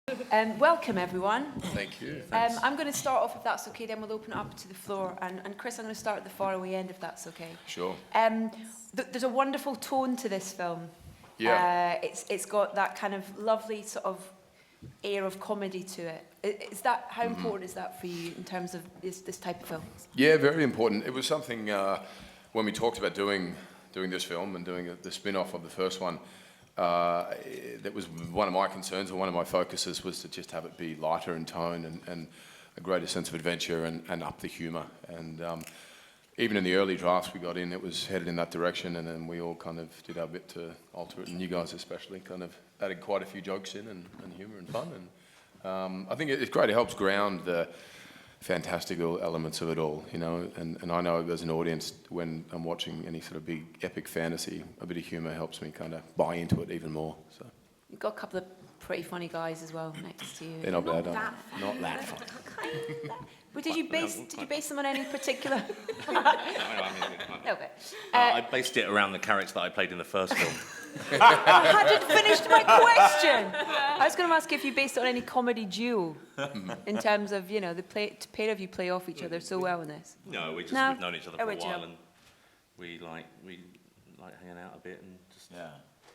Welcome, everyone. Thank you. I'm going to start off, if that's okay, then we'll open it up to the floor. And Chris, I'm going to start at the faraway end, if that's okay. Sure. There's a wonderful tone to this film. Yeah. It's got that kind of lovely sort of air of comedy to it. Is that how important is that for you in terms of this type of film? Yeah, very important. It was something when we talked about doing this film and doing the spin-off of the first one. That was one of my concerns, or one of my focuses, was to just have it be lighter in tone and a greater sense of adventure and up the humour. And even in the early drafts we got in, it was headed in that direction, and then we all kind of did our bit to alter it, and you guys especially kind of added quite a few jokes in and humour and fun. And I think it's great. It helps ground the fantastical elements of it all, you know, and I know as an audience, when I'm watching any sort of big epic fantasy, a bit of humour helps me kind of buy into it even more. So you've got a couple of pretty funny guys as well next to you. They're not bad, Not that funny. But did you base them on any particular? Okay. I based it around the character that I played in the first film. I hadn't finished my question. I was going to ask if you based it on any comedy duo, in terms of, you know, the pair of you play off each other so well in this. No, we've known each other for a while, and we like hanging out a bit and just. Yeah.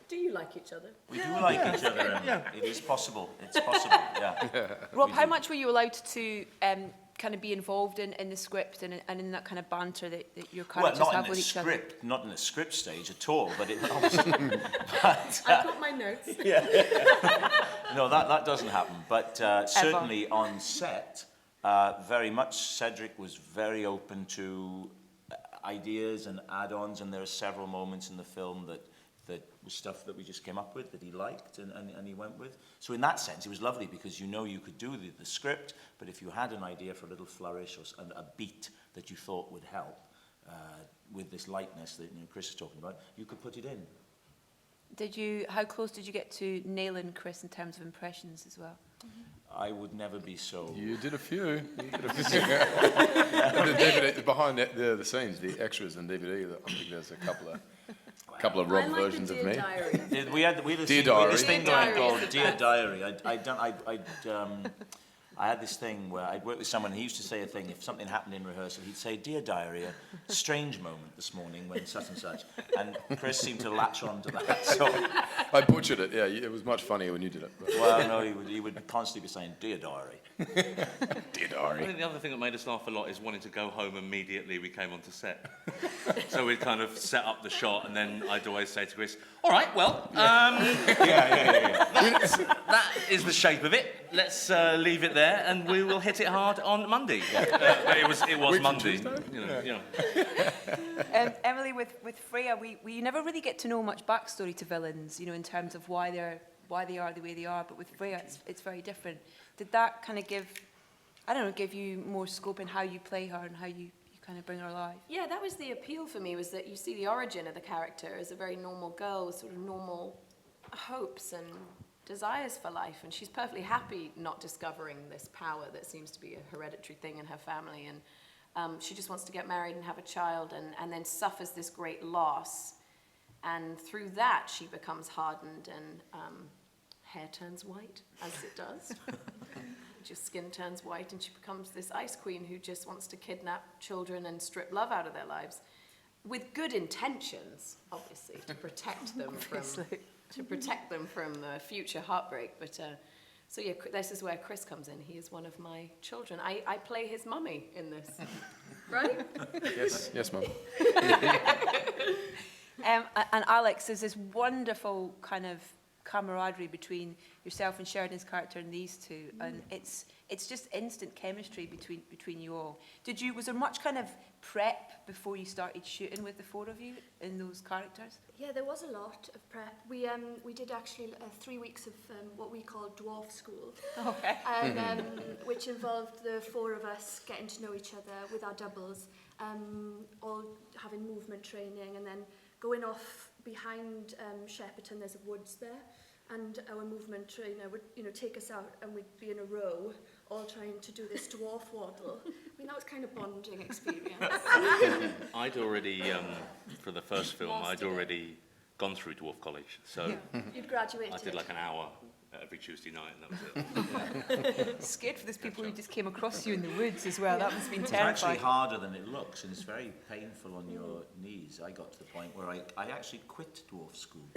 Do you like each other? We do like each other, and it is possible. It's possible, yeah. Rob, how much were you allowed to kind of be involved in the script and in that kind of banter that your characters have with each other? Not in the script stage at all, but it I've got my notes. Yeah. No, that doesn't happen. But certainly on set, very much Cedric was very open to ideas and add-ons, and there are several moments in the film that was stuff that we just came up with that he liked and he went with. So in that sense, it was lovely, because you could do the script, but if you had an idea for a little flourish or a beat that you thought would help with this lightness that Chris is talking about, you could put it in. How close did you get to nailing Chris in terms of impressions as well? I would never be so. You did a few. Behind the scenes, the extras and DVD, I think there's a couple of Rob versions of me. We had this thing going called Dear Diary. I had this thing where I'd work with someone, and he used to say a thing, if something happened in rehearsal, he'd say, "Dear Diary, a strange moment this morning when such and such." And Chris seemed to latch on to that. So I butchered it, yeah. It was much funnier when you did it. But. Well, no, he would constantly be saying, "Dear Diary." Dear Diary. I think the other thing that made us laugh a lot is wanting to go home immediately we came onto set. So we'd kind of set up the shot, and then I'd always say to Chris, "All right, well, that is the shape of it. Let's leave it there, and we will hit it hard on Monday." But it was Monday. You know. Emily, with Freya, we never really get to know much backstory to villains, you know, in terms of why they are the way they are. But with Freya, it's very different. Did that kind of give you more scope in how you play her and how you kind of bring her alive? Yeah, that was the appeal for me, was that you see the origin of the character as a very normal girl with sort of normal hopes and desires for life, and she's perfectly happy not discovering this power that seems to be a hereditary thing in her family, and she just wants to get married and have a child, and then suffers this great loss, and through that she becomes hardened, and hair turns white, as it does. Just skin turns white, and she becomes this ice queen who just wants to kidnap children and strip love out of their lives, with good intentions, obviously, to protect them from future heartbreak. But so yeah, this is where Chris comes in. He is one of my children. I play his mummy in this, right? Yes, Mum. And Alex, there's this wonderful kind of camaraderie between yourself and Sheridan's character and these two, and it's just instant chemistry between you all. Was there much kind of prep before you started shooting with the four of you in those characters? Yeah, there was a lot of prep. We did actually 3 weeks of what we call dwarf school. Okay. Which involved the four of us getting to know each other with our doubles, all having movement training, and then going off behind Shepperton. There's a woods there, and our movement trainer would take us out, and we'd be in a row all trying to do this dwarf waddle. I mean, that was kind of bonding experience. I'd already, for the first film, I'd already gone through dwarf college, so You'd graduated. I did like an hour every Tuesday night, and that was it. Scared for those people who just came across you in the woods as well. That must have been It's actually terrifying. harder than it looks, and it's very painful on your knees. I got to the point where I actually quit dwarf school.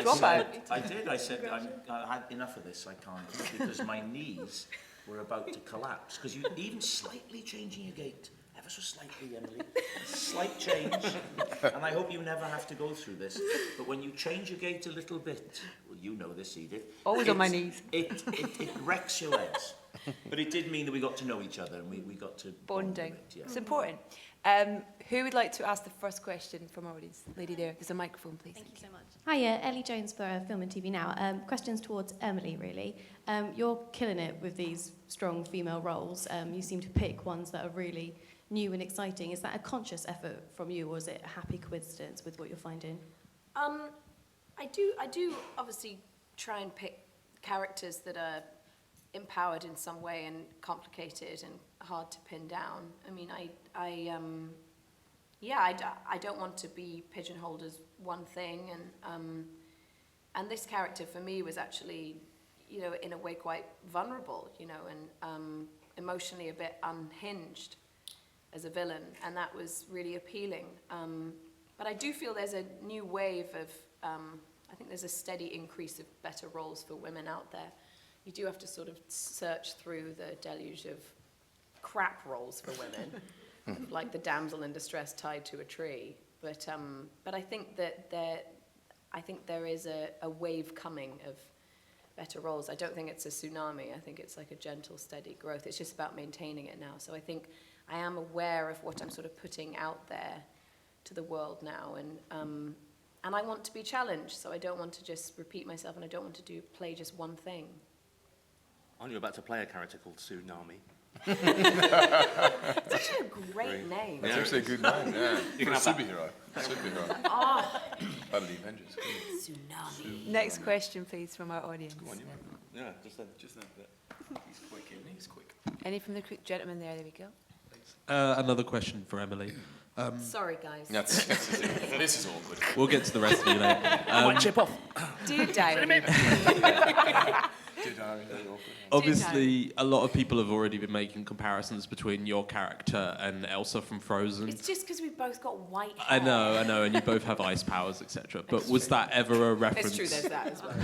Drop out. I did. I said, I had enough of this. I can't, because my knees were about to collapse. Because you even slightly changing your gait, ever so slightly, Emily, a slight change, and I hope you never have to go through this, but when you change your gait a little bit, well, you know this, Edith. Always on my knees. It wrecks your legs. But it did mean that we got to know each other, and we got to bond a Bonding. bit, yeah. It's important. Who would like to ask the first question from our audience? Lady there. There's a microphone, please. Thank you so much. Hiya, Ellie Jones for Film and TV Now. Questions towards Emily, really. You're killing it with these strong female roles. You seem to pick ones that are really new and exciting. Is that a conscious effort from you, or is it a happy coincidence with what you're finding? I do obviously try and pick characters that are empowered in some way and complicated and hard to pin down. I mean, I don't want to be pigeonholed as one thing, and this character for me was actually, you know, in a way quite vulnerable, you know, and emotionally a bit unhinged as a villain, and that was really appealing. But I do feel there's a new wave of, I think there's a steady increase of better roles for women out there. You do have to sort of search through the deluge of crap roles for women, like the damsel in distress tied to a tree. But I think that there is a wave coming of better roles. I don't think it's a tsunami. I think it's like a gentle, steady growth. It's just about maintaining it now. So I think I am aware of what I'm sort of putting out there to the world now, and I want to be challenged. So I don't want to just repeat myself, and I don't want to play just one thing. Aren't you about to play a character called Tsunami? It's actually a great name. That's actually a good name, yeah. You For can a have that. superhero. Oh, Part of the Avengers. tsunami. Next question, please, from our audience. Go on, you Yeah, just then. He's quick, isn't he? He's quick. Any from the gentleman there? There we go. Another question for Emily. Sorry, guys. This is awkward. We'll get to the rest of you later. Chip off. Dear Diary. Obviously, a lot of people have already been making comparisons between your character and Elsa from Frozen. It's just because we've both got white hair. I know, and you both have ice powers, etc. But was that ever a reference? It's true, there's that as well.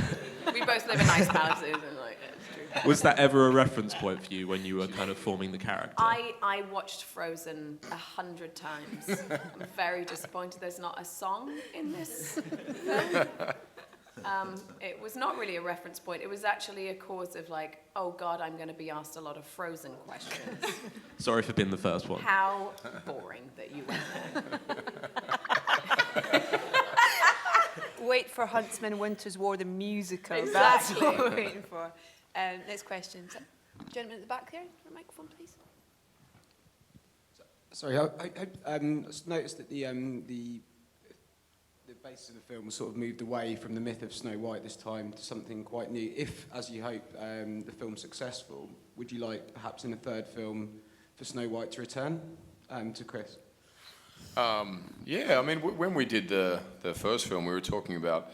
We both live in ice palaces, and like, it's true. Was that ever a reference point for you when you were kind of forming the character? I watched Frozen 100 times. I'm very disappointed there's not a song in this film. It was not really a reference point. It was actually a cause of like, oh God, I'm going to be asked a lot of Frozen questions. Sorry for being the first one. How boring that you went there. Wait for Huntsman Winter's War, the musical. Exactly. That's what we're waiting for. Next question. Gentleman at the back there, your microphone, please. Sorry, I noticed that the base of the film was sort of moved away from the myth of Snow White this time to something quite new. If, as you hope, the film's successful, would you like, perhaps in a third film, for Snow White to return? To Chris. Yeah, I mean, when we did the first film, we were talking about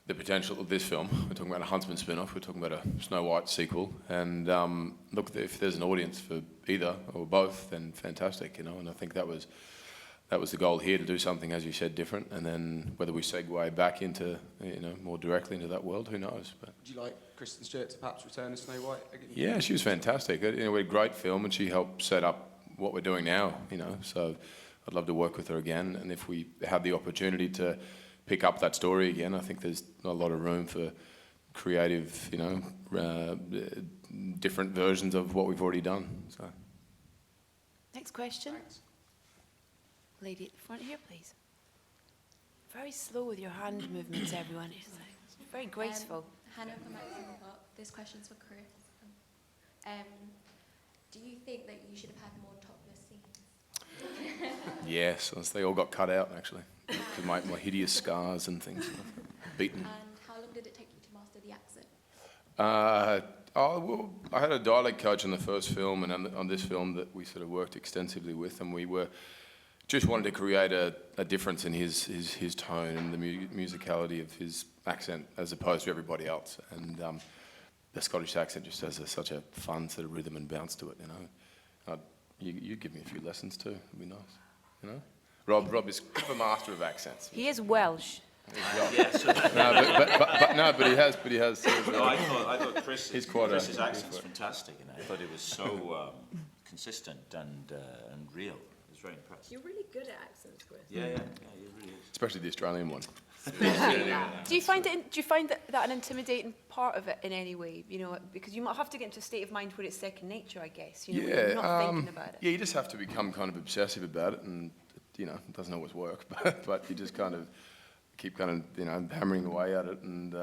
the potential of this film. We're talking about a Huntsman spin-off. We're talking about a Snow White sequel. And look, if there's an audience for either or both, then fantastic, you know. And I think that was the goal here, to do something, as you said, different. And then whether we segue back into, you know, more directly into that world, who knows? But Would you like Kristen Stewart to perhaps return as Snow White again? yeah, she was fantastic. You know, we had a great film, and she helped set up what we're doing now, you know. So I'd love to work with her again. And if we have the opportunity to pick up that story again, I think there's a lot of room for creative, you know, different versions of what we've already done. So. Next question. Thanks. Lady at the front here, please. Very slow with your hand movements, everyone. It's very graceful. Hannah from Alexandra Roach. This question's for Chris. Do you think that you should have had more topless scenes? Yes, they all got cut out, actually. To my hideous scars and things. Beaten. And how long did it take you to master the accent? Well, I had a dialect coach on the first film, and on this film that we sort of worked extensively with, and we were just wanted to create a difference in his tone and the musicality of his accent as opposed to everybody else. And the Scottish accent just has such a fun sort of rhythm and bounce to it, you know. You give me a few lessons too, it'd be nice, you know. Rob is kind of a master of accents. He is Welsh. Yes. But he has. No, I thought Chris's accent's quite fantastic, and I thought it was so consistent and real. I was very impressed. You're really good at accents, Chris. Yeah, you really is. Especially the Australian one. Do you find that an intimidating part of it in any way? You know, because you might have to get into a state of mind where it's second nature, I guess. You know, when you're not thinking about it. Yeah, you just have to become kind of obsessive about it, and you know, it doesn't always work, but you just kind of keep kind of, you know, hammering away at it, and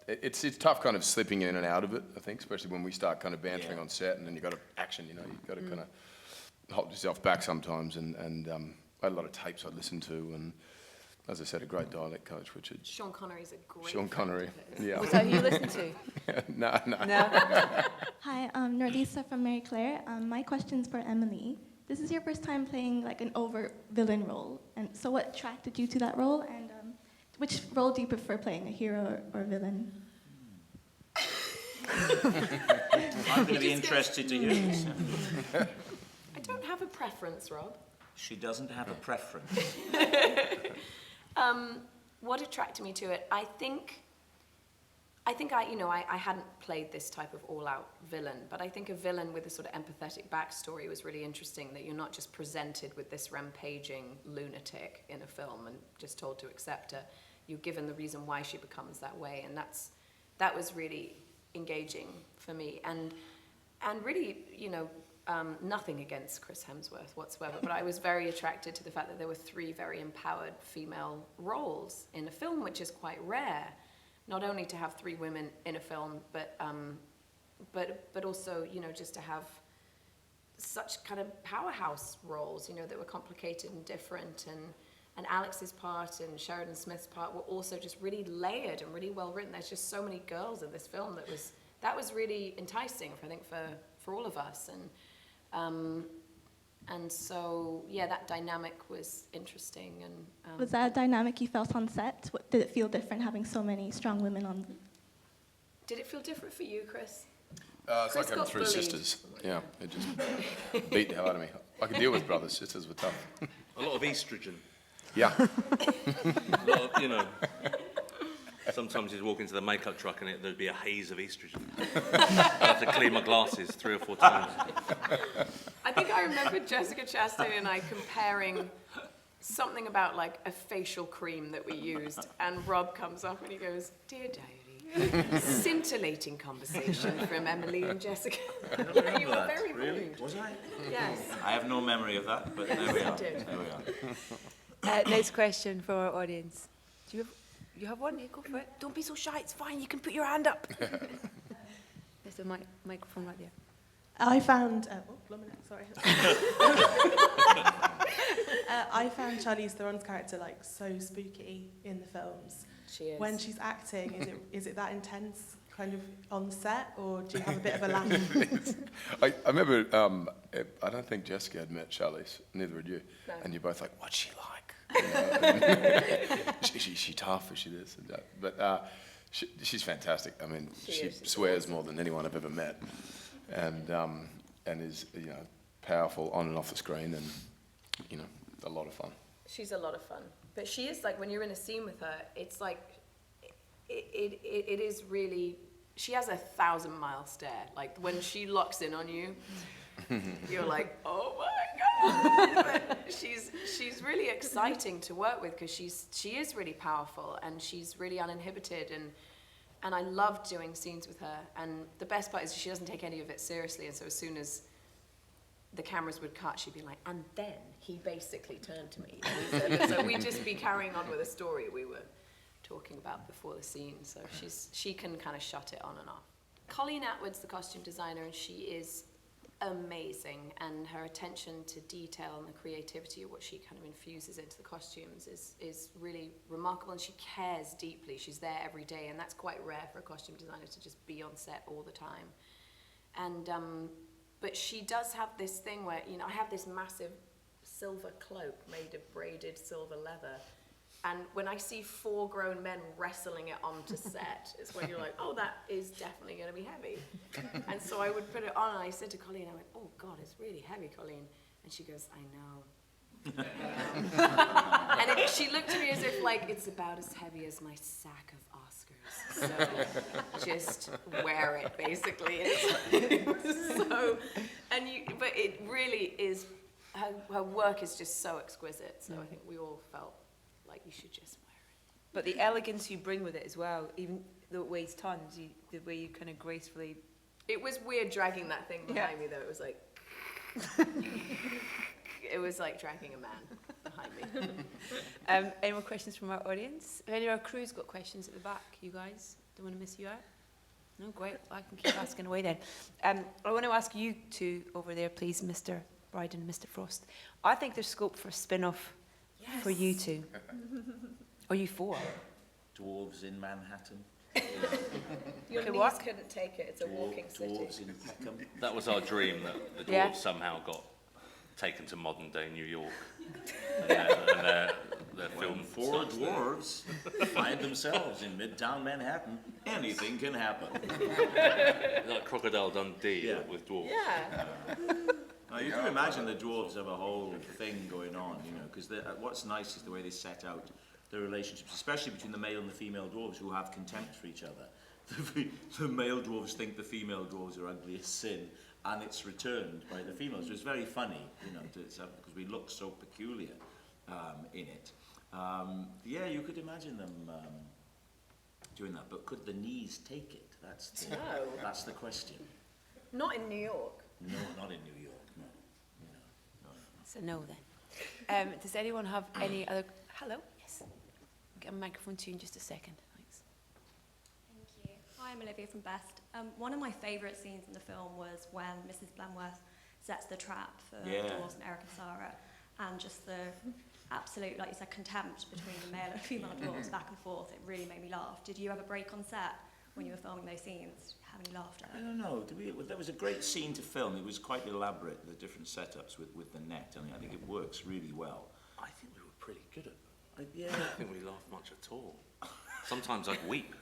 it's tough kind of slipping in and out of it, I think, especially when we start kind of bantering on set, and then you've got to action, you know, you've got to kind of hold yourself back sometimes, and I had a lot of tapes I listened to, and as I said, a great dialect coach, Richard. Sean Connery's a great Sean Connery, yeah. Was that who you listened to? No. Hi, I'm Norlisa from Mary Claire. My question's for Emily. This is your first time playing like an overt villain role, and so what attracted you to that role, and which role do you prefer playing, a hero or a villain? I'm going to be interested to hear this. I don't have a preference, Rob. She doesn't have a preference. What attracted me to it? I think I hadn't played this type of all-out villain, but I think a villain with a sort of empathetic backstory was really interesting, that you're not just presented with this rampaging lunatic in a film and just told to accept her. You're given the reason why she becomes that way, and that was really engaging for me. And really, you know, nothing against Chris Hemsworth whatsoever, but I was very attracted to the fact that there were 3 very empowered female roles in a film, which is quite rare. Not only to have 3 women in a film, but also, you know, just to have such kind of powerhouse roles, you know, that were complicated and different. And Alex's part and Sheridan Smith's part were also just really layered and really well written. There's just so many girls in this film that was really enticing, I think, for all of us. And so, yeah, that dynamic was interesting. And was that a dynamic you felt on set? Did it feel different having so many strong women on? Did it feel different for you, Chris? It's Chris like having got 3 bullied. sisters. Yeah, it just beat the hell out of me. I could deal with brothers. Sisters were tough. A lot of estrogen. Yeah. A lot of, you know. Sometimes you'd walk into the makeup truck and there'd be a haze of estrogen. I'd have to clean my glasses 3 or 4 times. I think I remember Jessica Chastain and I comparing something about like a facial cream that we used, and Rob comes up and he goes, "Dear diary, scintillating conversation from Emily and Jessica." You were very rude. Was I? Yes. I have no memory of that, but there we are. did. There we are. Next question for our audience. Do you have one? Yeah, go for it. Don't be so shy. It's fine. You can put your hand up. There's a microphone right there. I found, sorry. I found Charlize Theron's character like so spooky in the films. She is. When she's acting, is it that intense kind of on set, or do you have a bit of a laugh? I remember, I don't think Jessica had met Charlize, neither had you. No. And you're both like, what's she like? You know, she tough, is she this and that? But she's fantastic. I mean, she swears more than anyone I've ever met. And is, you know, powerful on and off the screen, and, you know, a lot of fun. She's a lot of fun. But she is like, when you're in a scene with her, it's like, it is really, she has a 1,000-mile stare. Like, when she locks in on you, you're like, oh my God. But she's really exciting to work with, because she is really powerful, and she's really uninhibited, and I loved doing scenes with her. And the best part is she doesn't take any of it seriously, and so as soon as the cameras would cut, she'd be like, and then he basically turned to me. And so we'd just be carrying on with a story we were talking about before the scene. So she can kind of shut it on and off. Colleen Atwood's the costume designer, and she is amazing, and her attention to detail and the creativity of what she kind of infuses into the costumes is really remarkable, and she cares deeply. She's there every day, and that's quite rare for a costume designer, to just be on set all the time. And but she does have this thing where, you know, I have this massive silver cloak made of braided silver leather. And when I see 4 grown men wrestling it onto set, it's when you're like, oh, that is definitely going to be heavy. And so I would put it on, and I said to Colleen, I went, oh, God, it's really heavy, Colleen. And she goes, I know. And she looked at me as if, like, it's about as heavy as my sack of Oscars. So just wear it, basically. It was so, but it really is, her work is just so exquisite. So I think we all felt like you should just wear it. But the elegance you bring with it as well, even though it weighs tons, the way you kind of gracefully... It was weird dragging that thing behind me, though. It was like... it was like dragging a man behind me. Any more questions from our audience? Have any of our crew's got questions at the back, you guys? Don't want to miss you out? No, great. I can keep asking away then. I want to ask you two over there, please, Mr. Brydon and Mr. Frost. I think there's scope for a spin-off for you two. Or you 4. Dwarves in Manhattan. Your Okay, knees what? couldn't take it. It's a walking city. Dwarves in Peckham. That was our dream, that the dwarves Yeah. somehow got taken to modern-day New York. And they're When filmed 4 dwarves find themselves in Midtown Manhattan, anything can happen. like Crocodile Dundee Yeah. with dwarves. Yeah. Now, you can imagine the dwarves have a whole thing going on, you know, because what's nice is the way they set out the relationships, especially between the male and the female dwarves who have contempt for each other. The male dwarves think the female dwarves are ugly as sin, and it's returned by the females. So it's very funny, you know, because we look so peculiar in it. Yeah, you could imagine them doing that, but could the knees take it? That's the question. Not in New York. No, not in New York, no. So no then. Does anyone have any other... Hello? Yes. I'll get a microphone to you in just a second. Thanks. Thank you. Hi, I'm Olivia from Best. One of my favourite scenes in the film was when Mrs. Blenworth sets the trap for Dawes and Eric and Sarah, and just the absolute, like you said, contempt between the male and female dwarves back and forth. It really made me laugh. Did you have a break on set when you were filming those scenes? Have any laughter? I don't know. There was a great scene to film. It was quite elaborate, the different setups with the net. I think it works really well. I think we were pretty good at them. Yeah. I don't think we laughed much at all. Sometimes I'd weep.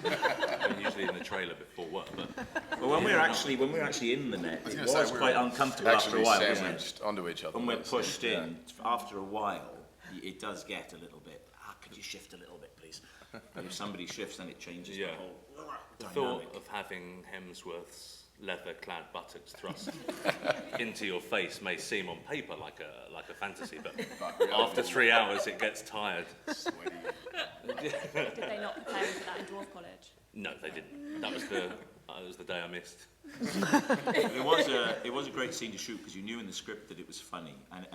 I'm usually in the trailer before work, but when we're actually in the net, it was quite uncomfortable after a while, wasn't it? Sandwiched onto each other. When we're pushed in, after a while, it does get a little bit. Could you shift a little bit, please? And if somebody shifts, then it changes the whole the dynamic. thought of having Hemsworth's leather-clad buttocks thrust into your face may seem on paper like a fantasy, but after 3 hours it gets tired. Did they not prepare you for that in Dwarf College? No, they didn't. That was the day I missed. It was a great scene to shoot because you knew in the script that it was funny, and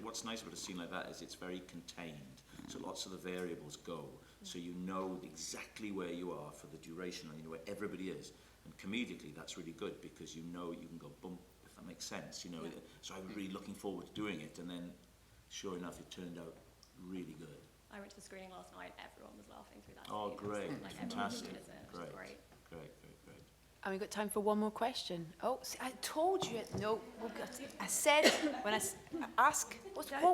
what's nice about a scene like that is it's very contained, so lots of the variables go, so you know exactly where you are for the duration, and you know where everybody is, and comedically that's really good because you know you can go boom, if that makes sense, you know. Yeah. So I was really looking forward to doing it, and then sure enough it turned out really good. I went to the screening last night. Everyone was laughing through that. Oh, scene. great! Like, Fantastic! It was great. Great. And we've got time for one more question. Oh, see, I told you. No, I said when I ask.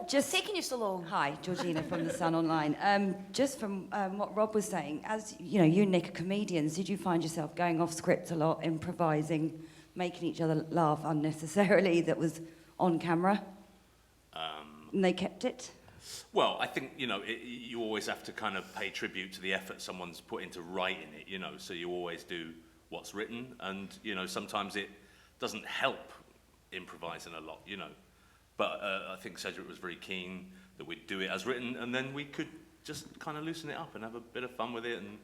Just taking you so long. Hi, Georgina from The Sun Online. Just from what Rob was saying, as you know, you and Nick are comedians. Did you find yourself going off script a lot, improvising, making each other laugh unnecessarily? That was on camera. And they kept it. Well, I think, you know, you always have to kind of pay tribute to the effort someone's put into writing it, you know, so you always do what's written, and, you know, sometimes it doesn't help improvising a lot, you know. But I think Cedric was very keen that we'd do it as written, and then we could just kind of loosen it up and have a bit of fun with it, and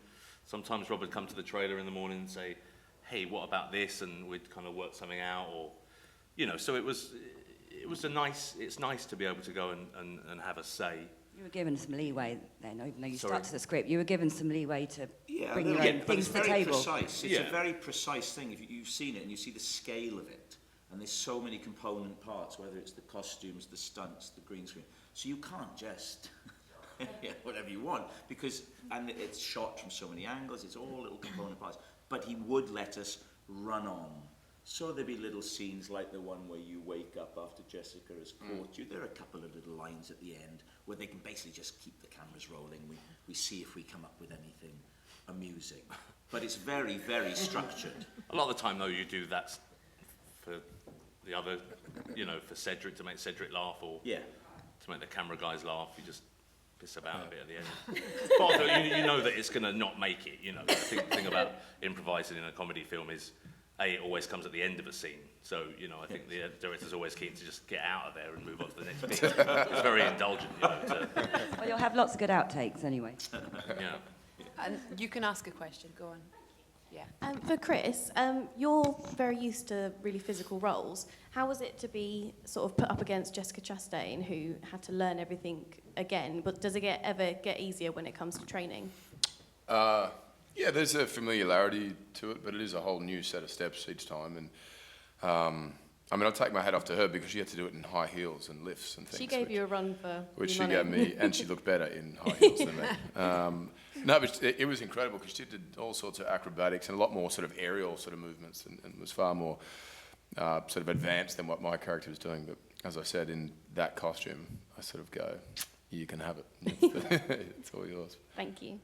sometimes Rob would come to the trailer in the morning and say, hey, what about this? And we'd kind of work something out, or, you know, so it's nice to be able to go and have a say. You were given some leeway then, even though you stuck to the script. You were given some leeway to bring your own things to the table. Precise. It's a very precise thing. If you've seen it and you see the scale of it, and there's so many component parts, whether it's the costumes, the stunts, the green screen. So you can't just whatever you want, and it's shot from so many angles. It's all little component parts. But he would let us run on So there'd be little scenes like the one where you wake up after Jessica has caught you. There are a couple of little lines at the end where they can basically just keep the cameras rolling. We see if we come up with anything amusing. But it's very, very structured. A lot of the time, though, you do that for the other, for Cedric, to make Cedric laugh, or to make the camera guys laugh. You just piss about a bit at the end. But also, you know that it's going to not make it, The thing about improvising in a comedy film is, it always comes at the end of a scene. So, I think the director's always keen to just get out of there and move on to the next bit. It's very indulgent, Well, you'll have lots of good outtakes anyway. Yeah. And you can ask a question, go on. Yeah. For Chris, you're very used to really physical roles. How was it to be sort of put up against Jessica Chastain, who had to learn everything again? But does it ever get easier when it comes to training? Yeah, there's a familiarity to it, but it is a whole new set of steps each time. And I'll take my hat off to her because she had to do it in high heels and lifts and things. She gave you a run for which she your money. gave me, and she looked better in high heels than me. No, but it was incredible because she did all sorts of acrobatics and a lot more sort of aerial sort of movements, and was far more sort of advanced than what my character was doing. But as I said, in that costume, I sort of go, you can have it. It's all yours. Thank you.